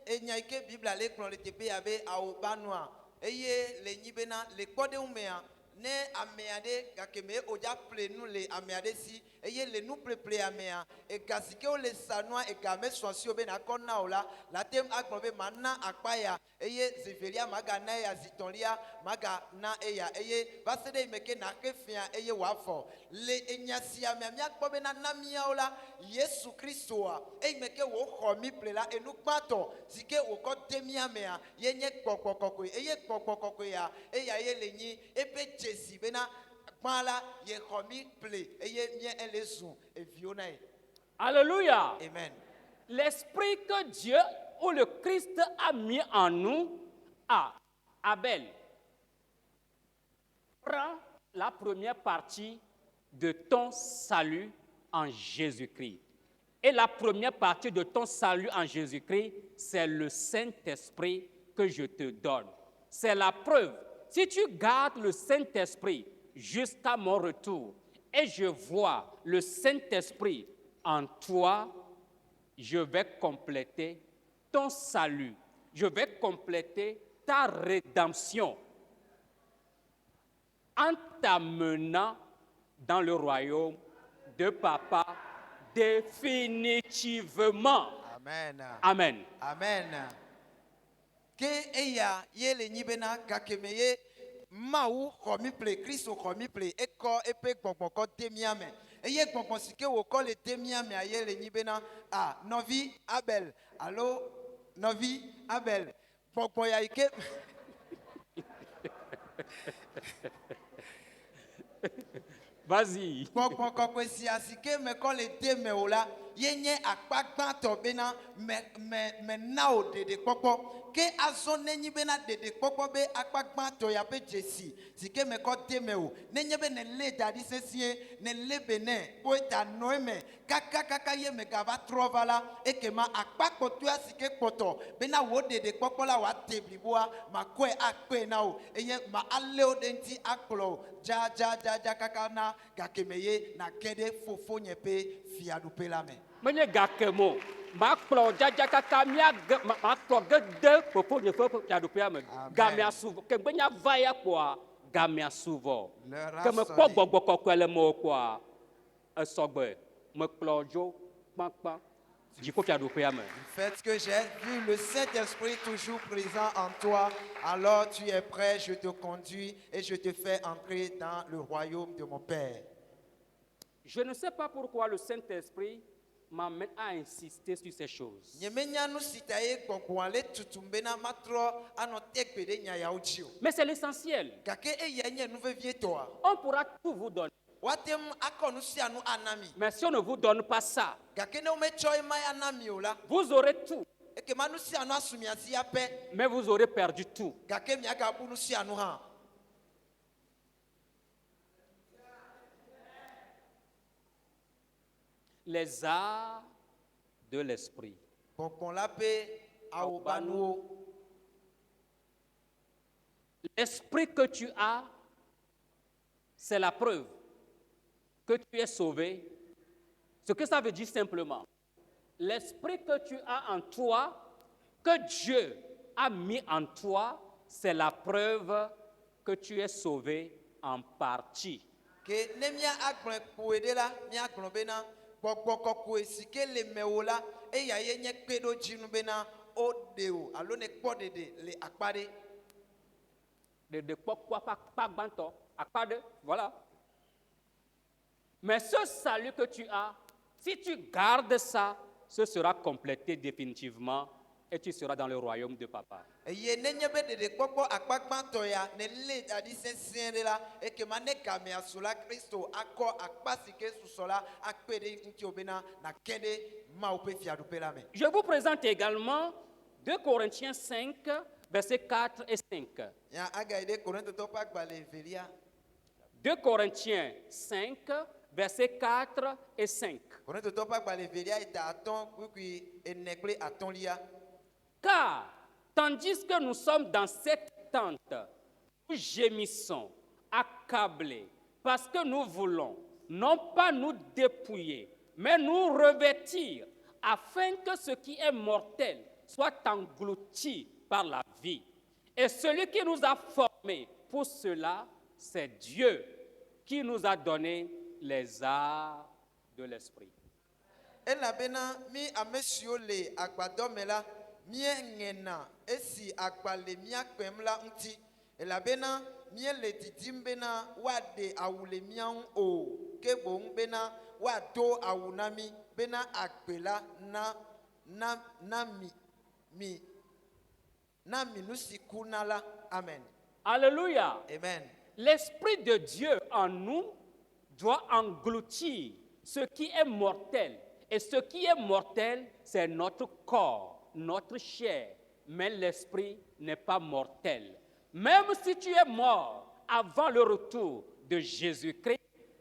enyaike Bible le kron le tepe abe aobanwa eye le nyibena le kode umea ne ameade kakeme oja ple nu le ameade si eye le nu ple amea e gasike o le sanwa e game swasio be na konna ola la tem agbobe manna akpaya eye zivelia maga na ya zitonlia maga na eya eye basede meke na kefia eye wafo le enyasia me amia gbobe na namia ola Yesu Kristo a e meke wo khomi ple la enu pato sike wo ko demia mea yenye kokokoko eye kokokoko ya eya ye lenyi epe jesi bena Mala ye khomi ple eye mien elezu e viona. Alléluia. Amen. L'esprit que Dieu ou le Christ a mis en nous, Abel, prend la première partie de ton salut en Jésus-Christ. Et la première partie de ton salut en Jésus-Christ, c'est le Saint-Esprit que je te donne. C'est la preuve. Si tu gardes le Saint-Esprit jusqu'à mon retour et je vois le Saint-Esprit en toi, je vais compléter ton salut. Je vais compléter ta rédemption en t'amenant dans le royaume de Papa définitivement. Amen. Amen. Amen. Ke eya ye le nyi bena gakeme ye mawu xɔ mi ple kristo xɔ mi ple ekɔ eƒe gbɔgbɔ kɔ de mía me eye gbɔgbɔ si ke wòkɔ le de mía mea ye le nyi bena nɔvi Abel alo nɔvi Abel gbɔgbɔ ya yi ke Vas-y. gbɔgbɔ kɔkɔe sia si ke me kɔ le de me o la ye nye akpa gbãtɔ bena me na o ɖeɖekpɔkpɔ ke azɔ nenyi bena ɖeɖekpɔkpɔ be akpa gbãtɔ ya ƒe dzesi si ke me kɔ de me o nenye be ne lé da ɖi sesĩe ne lé be nɛ wo ta nɔ eme kakakaka ye me gava trɔ va la ekema akpa kpɔtɔa si ke kpɔtɔ bena wo ɖeɖekpɔkpɔ la wòa te bliboa makɔe akpɔe na wo eye ma alé wo ɖe ŋuti akplɔ o dzadza kaka na gakeme ye na ge ɖe fofonye ƒe fiaɖuƒe la me. Menye gakemo. Makplɔ dzadza kaka makplɔ ge de fofonye ƒe fiaɖuƒea me. Gamea suvɔ. Ke gbe nya va ya kpoa gamea suvɔ. Ke mekpɔ gbɔgbɔ kɔkɔe le me kpoa esɔgbe. Mekplɔ dzo kpakpa. Dziƒo fiaɖuƒea me. Fait que j'ai vu le Saint-Esprit toujours présent en toi, alors tu es prêt, je te conduis et je te fais entrer dans le royaume de mon Père. Je ne sais pas pourquoi le Saint-Esprit m'amène à insister sur ces choses. Mais c'est l'essentiel. On pourra tout vous donner. Mais si on ne vous donne pas ça, vous aurez tout. Mais vous aurez perdu tout. Les arts de l'esprit. L'esprit que tu as, c'est la preuve que tu es sauvé. Ce que ça veut dire simplement, l'esprit que tu as en toi, que Dieu a mis en toi, c'est la preuve que tu es sauvé en partie. Voilà. Mais ce salut que tu as, si tu gardes ça, ce sera complété définitivement et tu seras dans le royaume de Papa. Je vous présente également 2 Corinthiens 5, versets 4 et 5. 2 Corinthiens 5, versets 4 et 5. Car, tandis que nous sommes dans cette tente, nous gémissons, accablés, parce que nous voulons, non pas nous dépouiller, mais nous revêtir, afin que ce qui est mortel soit englouti par la vie. Et celui qui nous a formés pour cela, c'est Dieu qui nous a donné les arts de l'esprit. Amen. Alléluia. Amen. L'Esprit de Dieu en nous doit engloutir ce qui est mortel. Et ce qui est mortel, c'est notre corps, notre chair. Mais l'Esprit n'est pas mortel. Même si tu es mort avant le retour de Jésus-Christ,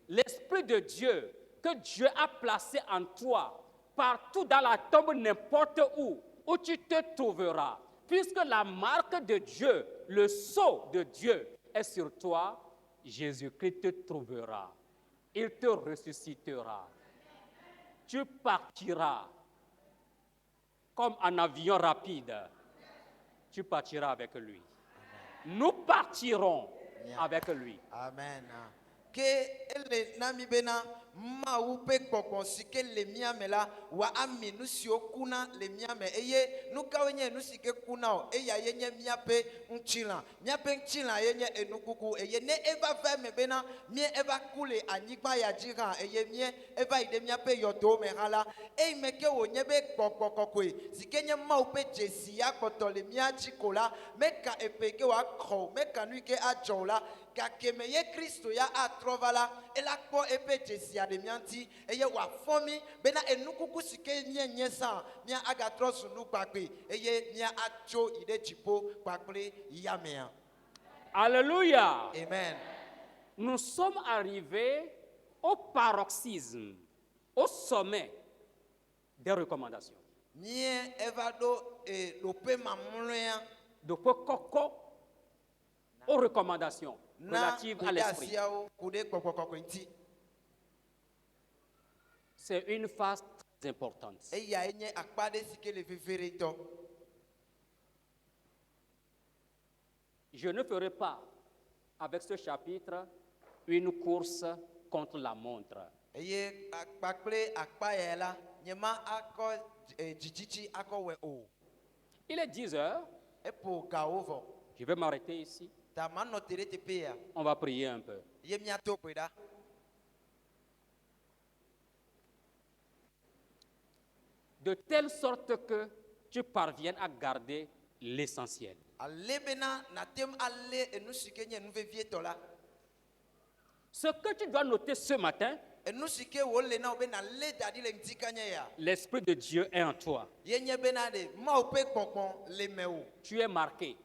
l'Esprit de Dieu que Dieu a placé en toi, partout dans la tombe, n'importe où tu te trouveras, puisque la marque de Dieu, le sceau de Dieu est sur toi, Jésus-Christ te trouvera. Il te ressuscitera. Tu partiras comme un avion rapide. Tu partiras avec lui. nous partirons Yeah. avec lui. Amen. Ke ele nami bena mawu pe kpɔkpɔ si ke le miame la wa ami nu siwo kuna le miame eye nu kawo nye nu si ke kuna o eya ye nye miape ŋutilã miape ŋutilã ye nye enukuku eye ne eva va me bena mie eva ku le anyigba ya dzi hã eye mie eva yi ɖe miape yɔdowo me hã la eyi me ke wònye be gbɔgbɔ kɔkɔe si ke nye mawu pe dzesi ya kpɔtɔ le mia dzi ko la meka eƒe ke wòakɔ o meka nu yi ke adzɔ o la gake me ye Kristo ya atrɔ va la ela kpɔ eƒe dzesia ɖe mia ŋuti eye wòafɔ mi bena enukuku si ke nye sã mia agatrɔ zu nu gbagbe eye mia atso yi ɖe dziƒo kpakple yamea. Alléluia. Amen. Nous sommes arrivés au paroxysme, au sommet des recommandations. Mie eva ɖo loƒe mamlɔea De Koko aux recommandations na relatives à l'esprit. asiawo ku ɖe gbɔgbɔ kɔkɔe ŋuti. C'est une phase très importante. Eyae nye akpa ɖe si ke le veve ɖe tɔ. Je ne ferai pas avec ce chapitre une course contre la montre. Eye kpakple akpa ya la nye ma akɔ dzidzitsi akɔ wɔ o. Il est 10 heures. Eƒo gawo vɔ. Je vais m'arrêter ici. Ta manɔ te ɖe teƒe ya. On va prier un peu. Ye miato gbe ɖa. De telle sorte que tu parviennes à garder l'essentiel. Ale bena natem ale enu si ke nye nu vevie tɔ la. Ce que tu dois noter ce matin, Enu si ke wòle na wo be nalé da ɖi le ŋuti kanye ya. l'Esprit de Dieu est en toi. Ye nye bena ɖe Mawu ƒe gbɔgbɔ le mewò. Tu es marqué.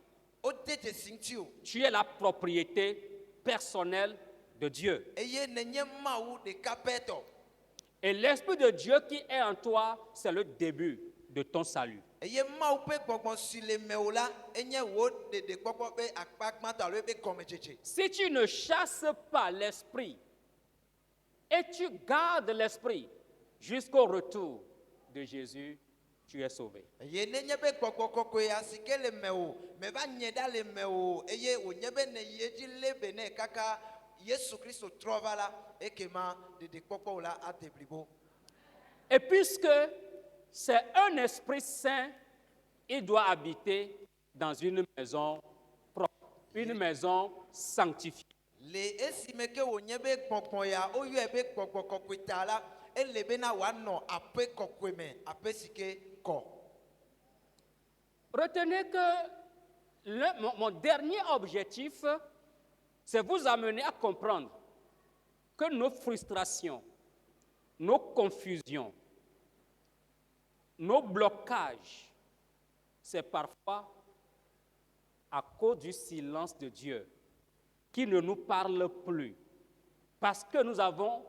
Wode dzesi ŋuti o. Tu es la propriété personnelle de Dieu. Eye nenye Mawu ɖeka pɛ tɔ. Et l'Esprit de Dieu qui est en toi, c'est le début de ton salut. Eye Mawu ƒe gbɔgbɔ si le mewò la enye wò ɖeɖekpɔkpɔ ƒe akpa gbãtɔ alo ƒe gɔmedzedze. Si tu ne chasses pas l'esprit et tu gardes l'esprit jusqu'au retour de Jésus, tu es sauvé. Eye nenye be gbɔgbɔ kɔkɔea si ke le mewò meva nye ɖa le mewò eye wònye be ne yi edzi lé be ne kaka Yesu Kristo trɔ va la ekema ɖeɖekpɔkpɔ wò la ade blibo. Et puisque c'est un esprit saint, il doit habiter dans une maison propre, une maison sanctifiée. Le esime ke wònye be gbɔgbɔ ya woyɔe be gbɔgbɔ kɔkɔe ta la ele bena wòanɔ aƒe kɔkɔe me aƒe si ke kɔ. Retenez que mon dernier objectif, c'est vous amener à comprendre que nos frustrations, nos confusions, nos blocages, c'est parfois à cause du silence de Dieu qui ne nous parle plus, parce que nous avons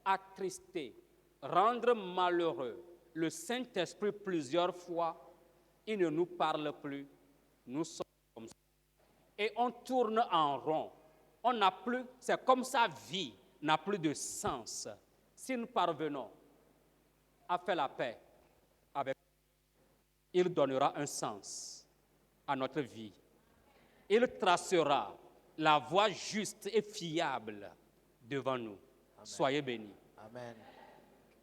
attristé, rendre malheureux le Saint-Esprit plusieurs fois, il ne nous parle plus, nous sommes comme ça. Et on tourne en rond. On n'a plus, c'est comme sa vie n'a plus de sens. Si nous parvenons à faire la paix avec lui, il donnera un sens à notre vie. Il tracera la voie juste et fiable devant nous. Amen. Soyez bénis. Amen.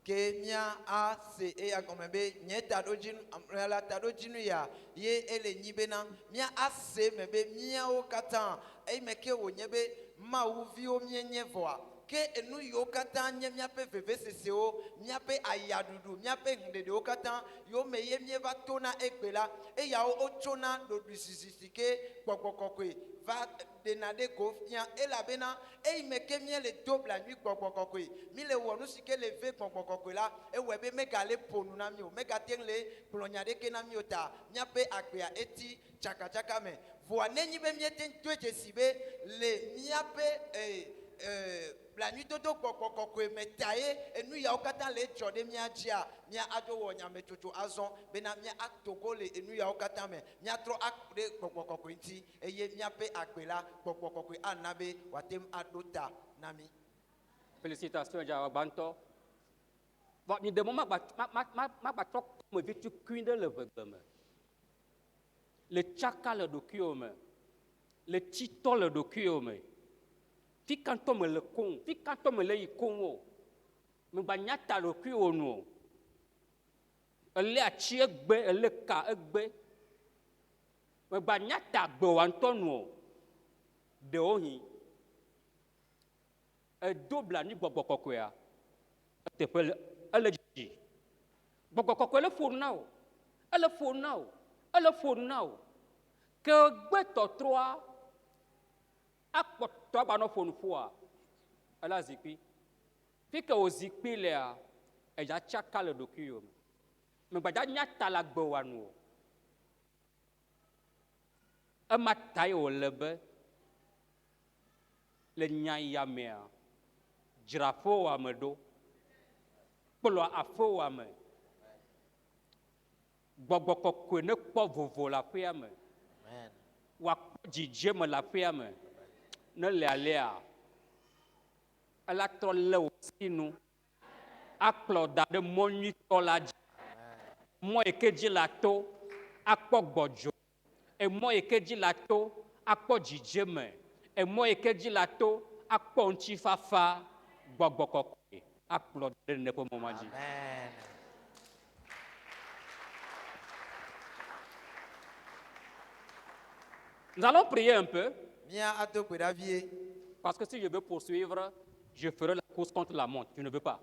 Ke mia a se eya gɔme be nye taɖodzinu la taɖodzinu ya ye ele nyi bena mia a se me be miawo katã eyi me ke wònye be Mawuviwo mienye vɔa ke enu yiwo katã nye miaƒe vevesesewo miaƒe ayaɖuɖu miaƒe ŋuɖeɖewo katã yiwo me ye mieva tona egbe la eyawo wotsona ɖoɖuizizi si ke gbɔgbɔ kɔkɔe va ɖena ɖe go fia elabena eyi me ke miele do blanui gbɔgbɔ kɔkɔe mi le wɔ nu si ke le ve gbɔgbɔ kɔkɔe la ewɔe be megale ƒo nu na mi o megate ŋu le gblɔ nya ɖeke na mi o ta miaƒe agbea eti tsakatsaka me voa nenyi be miete ŋu to dzesi be le miaƒe blanuidodo gbɔgbɔ kɔkɔe me ta ye enu yawo katã le dzɔ ɖe mia dzia mia adzo wɔ nyametsotso azɔ bena mia atogo le enu yawo katã me miatrɔ aku ɖe gbɔgbɔ kɔkɔe ŋuti eye miaƒe agbe la gbɔgbɔ kɔkɔe ana be wòate ŋu aɖo ta na mi. Félicitations, Djawagbanto. Bon, ni de moment ma trɔ kɔmevi tukui ɖe le vegbe me. Le tsaka le ɖokuiwo me. le tito le dokio me fi kanto me le kon fi kanto me le ikonwo me ba nyata le kuo no ele achi egbe ele ka egbe me ba nyata gbe wa nto no de ohin e dobla ni gbogbo kokoa te pe ele ji gbogbo kokoa le fonu na o ele fonu na o ele fonu na o que gbe totroa akpɔtɔ ba no fonu foa ala zikpi fi que o zikpi le a eya tsaka le ɖokuiwo me gbadza nya ta la gbe wa nu o ema ta ye wòle be le nya ya mea dzraƒo wa me ɖo kplɔ aƒe wa me gbɔgbɔ kɔkɔe ne kpɔ vovo le aƒea me wòakpɔ dzidzeme le aƒea me ne le alea ela trɔ lé wò si nu akplɔ da ɖe mɔ nyuitɔ la dzi mɔ yi ke dzi la to akpɔ gbɔdzo emɔ yi ke dzi la to akpɔ dzidzeme emɔ yi ke dzi la to akpɔ ŋutifafa gbɔgbɔ kɔkɔe akplɔ da ɖe ne ƒe mɔ ma dzi. Nous allons prier un peu. Parce que si je veux poursuivre, je ferai la course contre la montre. Tu ne veux pas.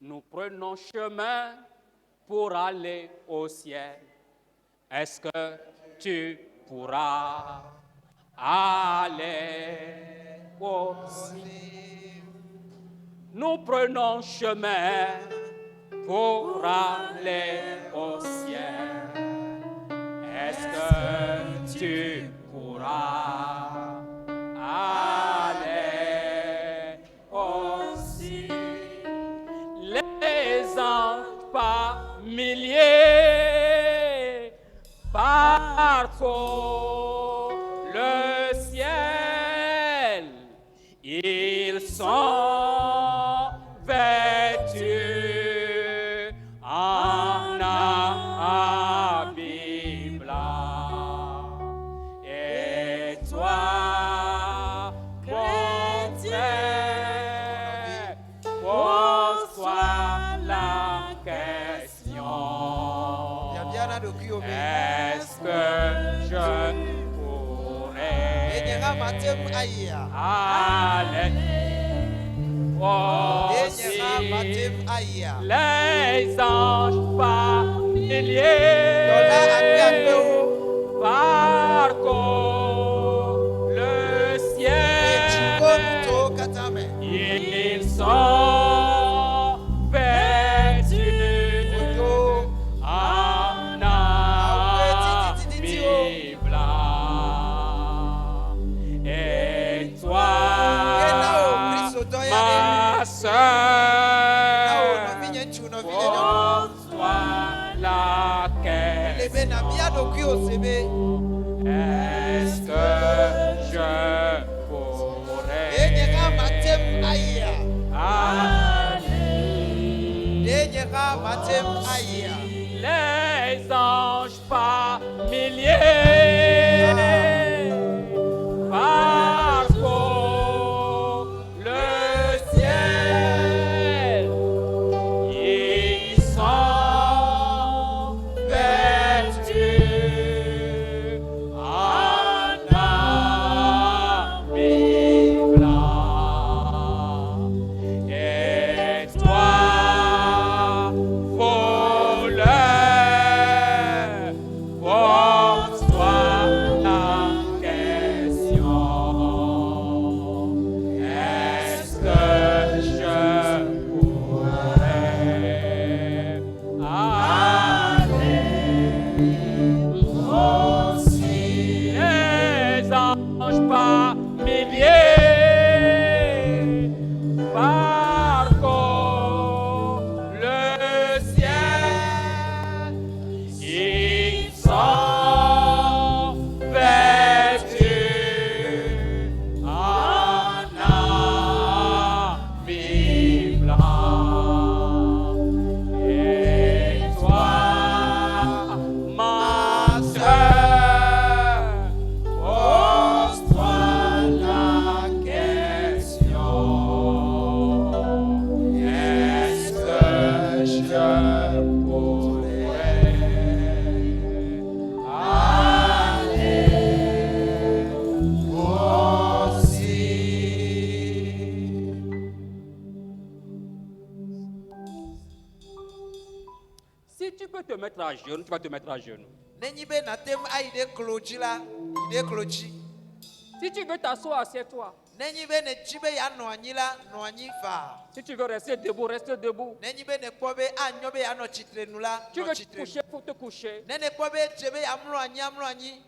Nous prenons chemin pour aller au ciel. Est-ce que tu pourras aller au ciel? Nous prenons chemin pour aller au ciel. Est-ce que tu pourras aller au ciel? Les anges par milliers parcourent le ciel. Ils sont vêtus en habits blancs. Et toi, mon frère, pose-toi la question. Est-ce que je pourrais aller aussi? Les anges par milliers parcourent le ciel. Ils sont vêtus en habits blancs. Et toi, ma sœur, pose-toi la question. Est-ce que je pourrais aller? Les anges par milliers parcourent le ciel. Ils sont vêtus en habits blancs. Et toi, voleur, mettre à genoux, tu vas te mettre à genoux. Nenyi be natem aide klodzi la, ide klodzi. Si tu veux t'asseoir, assieds-toi. Nenyi be ne dzi be ya nɔ anyi la, nɔ anyi va. Si tu veux rester debout, reste debout. Nenyi be ne kpɔ be anyo be ya nɔ tsitrenu la, Tu nɔ veux te tsitrenu. coucher, faut te coucher. Ne ne kpɔ be dze be ya mlɔ anyi.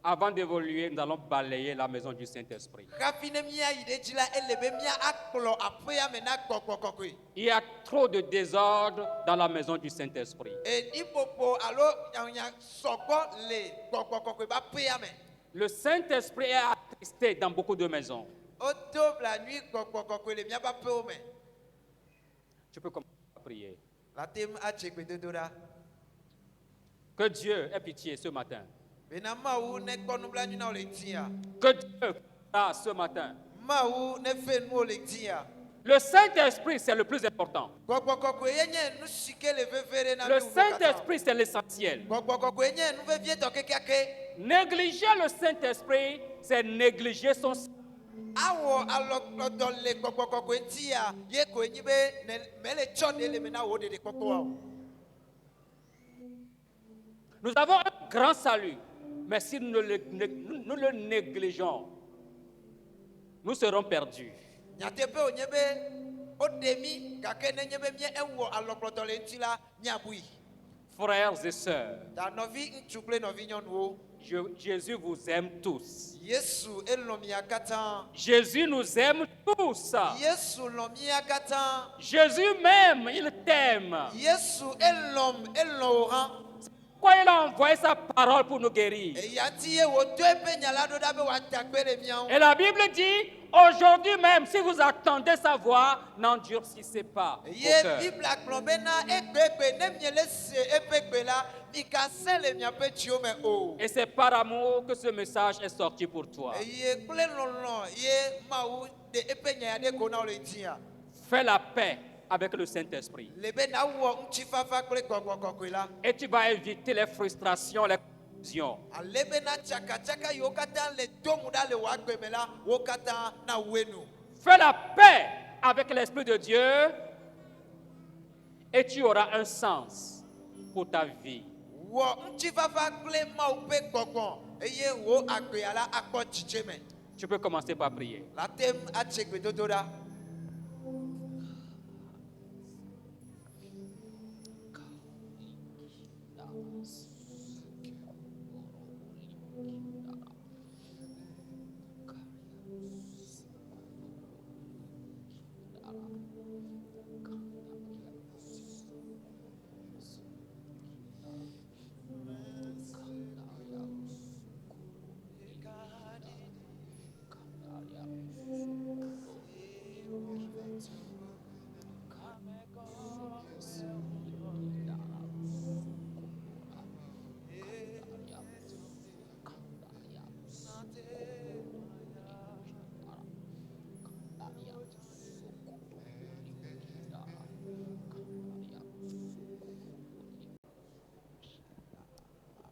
Avant d'évoluer, nous allons balayer la maison du Saint-Esprit. Hafi ne mia yi ɖe dzi la, ele be mia akplɔ aƒea me na gbɔgbɔ kɔkɔe. Il y a trop de désordre dans la maison du Saint-Esprit. Iƒoƒo alo nyanya sɔgbɔ le gbɔgbɔ kɔkɔe ba aƒea me. Le Saint-Esprit est attristé dans beaucoup de maisons. Wodo blanui gbɔgbɔ kɔkɔe le miaƒe aƒewo me. Tu peux commencer à prier. Latem atse gbedodo ɖa. Que Dieu ait pitié ce matin. Bena Mawu ne kpɔ nublanui na wo le ŋutia. Que Dieu fasse ce matin. Mawu ne fe nu wo le ŋutia. Le Saint-Esprit, c'est le plus important. Gbɔgbɔ kɔkɔe ye nye nu si ke le veve ɖe na Le mi wo katã. Saint-Esprit, c'est l'essentiel. Gbɔgbɔ kɔkɔe nye nu vevietɔ kekeake. Négliger le Saint-Esprit, c'est négliger son Saint. Awɔ alɔkplɔdɔ le gbɔgbɔ kɔkɔe ŋutia ye koe nyi be ne mele tsɔ ɖe le me na wo ɖeɖekpɔkpɔa o. Nous avons un grand salut, mais si nous le négligeons, nous serons perdus. Nyateƒe wònye be woɖe mi gake nenye be mía ewɔ alɔkplɔdɔ le ŋuti la míabui. Frères et sœurs, Ta nɔvi ŋutsu kple nɔvi nyɔnuwo. Jésus vous aime tous. Yesu elɔ mia katã. Jésus nous aime tous. Yesu lɔ mia katã. Jésus même, il t'aime. Yesu elɔ wò hã. Pourquoi il a envoyé sa parole pour nous guérir? Eya ti ye wòdo eƒe nya la ɖo ɖa be wòada gbe ɖe miawo. Et la Bible dit, aujourd'hui même, si vous attendez sa voix, n'endurcissez pas vos Ye cœurs. Biblia gblɔ bena egbegbe ne miele se eƒe gbe la, migasẽ le miaƒe dziwo me o. Et c'est par amour que ce message est sorti pour toi. Eye kple lɔlɔ ye Mawu de eƒe nya ɖe go na wo le ŋutia. Fais la paix avec le Saint-Esprit. Le be na wɔ ŋutifafa kple gbɔgbɔ kɔkɔe la. Et tu vas éviter les frustrations, les confusions. Ale be na tsakatsaka yiwo katã le tomu ɖa le wò agbe me la, wo katã na woe nu. Fais la paix avec l'Esprit de Dieu et tu auras un sens pour ta vie. Wɔ ŋutifafa kple Mawu ƒe gbɔgbɔ eye wo agbea la akpɔ dzidzɛ me. Tu peux commencer par prier. Latem atse gbedodo ɖa.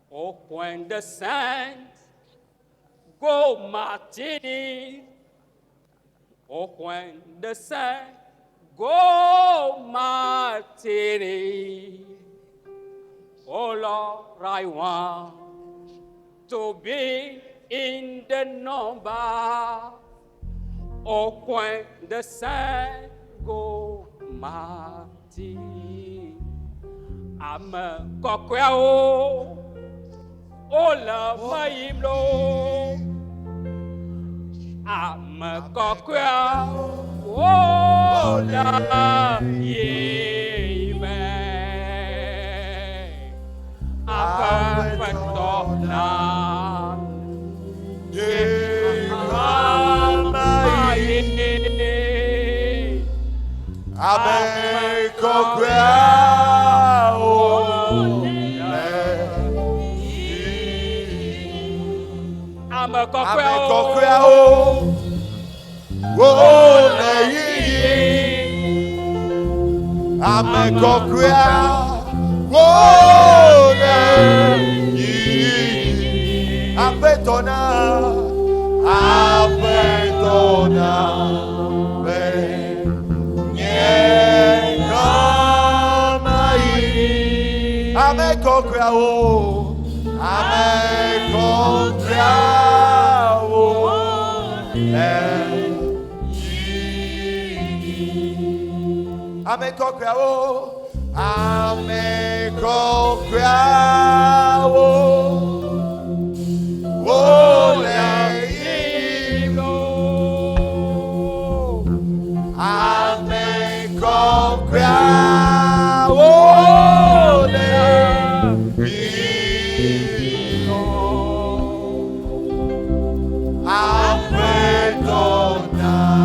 Au point de Sainte Go Martini, au point de Sainte Go Martini. Oh Lord, I want to be in the number. Au point de Sainte Go Martini. Amen. Kokweo. Ola maimlo am kokwa ola yime apapatona Amen kokwa Kokwea o le yiyi ame kokwea o le yiyi apetona be nye kama yi kokreawo. Ame kokreawo. Ame kokreawo. Ame kokreawo. Ole ilo. Ame kokreawo. Ole ilo. Ame konape.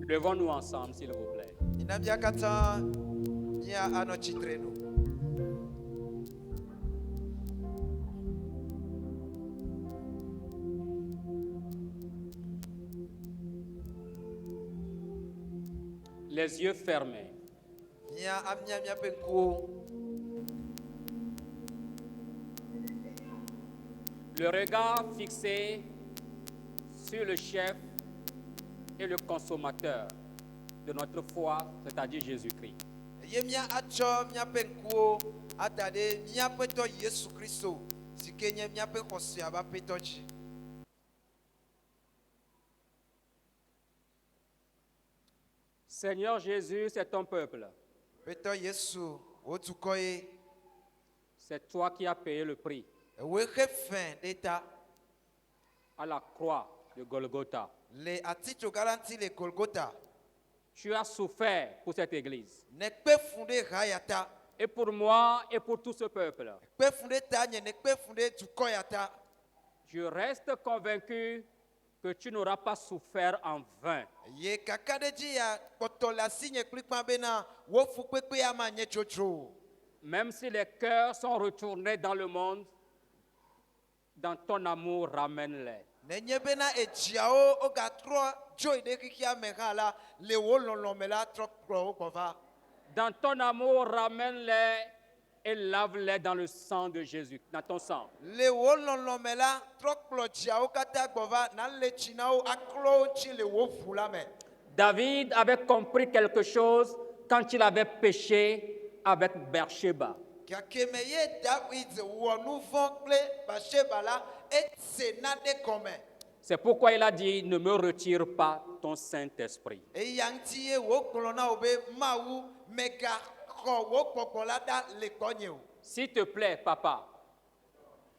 Levons-nous ensemble, s'il vous plaît. Inabiakata nia anochitrenu. Les yeux fermés. Nia amnya mia penko. Le regard fixé sur le chef et le consommateur de notre foi, c'est-à-dire Jésus-Christ. Ye mia acho mia penko atade mia peto Yesu Kristo. Sikenye mia pe kosia ba petoji. Seigneur Jésus, c'est ton peuple. Peto Yesu otukoye. C'est toi qui as payé le prix Wehe fin d'État. à la croix de Golgotha. Les atito garanti le Golgotha. Tu as souffert pour cette église. Ne pe fondé rayata. Et pour moi et pour tout ce peuple. Pe fondé tanye ne pe fondé tukoyata. Je reste convaincu que tu n'auras pas souffert en vain. Ye kakadeji ya potola signe klikma bena wo fukwepe ya manye chocho. Même si les cœurs sont retournés dans le monde, dans ton amour, ramène-les. Nenye bena e jiao oga tro joy de kikia megala le wo lolomela tro pro kova. Dans ton amour, ramène-les et lave-les dans le sang de Jésus, dans ton sang. Le wo lolomela tro pro jiao kata kova na le chinao aklo chi le wo fulame. David avait compris quelque chose quand il avait péché avec Bersheba. Kakemeye David wo nou vonkle bashebala et senade comme. C'est pourquoi il a dit, ne me retire pas ton Saint-Esprit. Et yantiye wo kolona obe mawu mega ko wo kokolada le konyo. S'il te plaît, papa,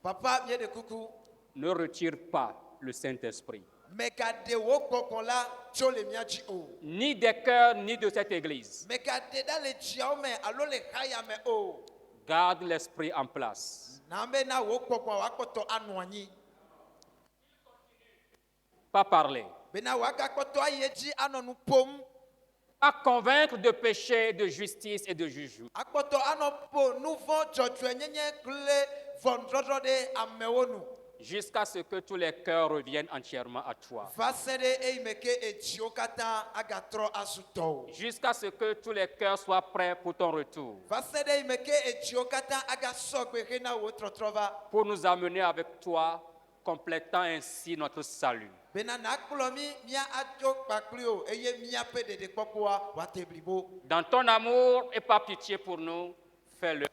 Papa bien de coucou. ne retire pas le Saint-Esprit. Mega de wo kokola chole miachi o. Ni des cœurs, ni de cette église. Mega de da le chiao me alo le kaya me o. Garde l'esprit en place. Nambe na wo kokwa wakoto anwanyi. Pas parler. Bena wakakoto ayeji anonu pom. Pas convaincre de péché, de justice et de jugement. Akoto anopo nouveau jojwe nyenye kle vondrodro de amewonu. Jusqu'à ce que tous les cœurs reviennent entièrement à toi. Fasede e meke e chiokata agatro asuto. Jusqu'à ce que tous les cœurs soient prêts pour ton retour. Fasede e meke e chiokata agasogwe rena wotrotrova. Pour nous amener avec toi, complétant ainsi notre salut. Bena naklomi mia ajo paklio eye mia pede de kokwa wateblibo. Dans ton amour et par pitié pour nous, fais-le.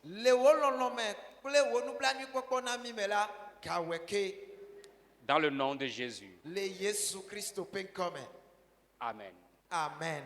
Le wololome kle wonu blami kokko na mimela kaweke. Dans le nom de Jésus. Le Yesu Christo penkome. Amen. Amen.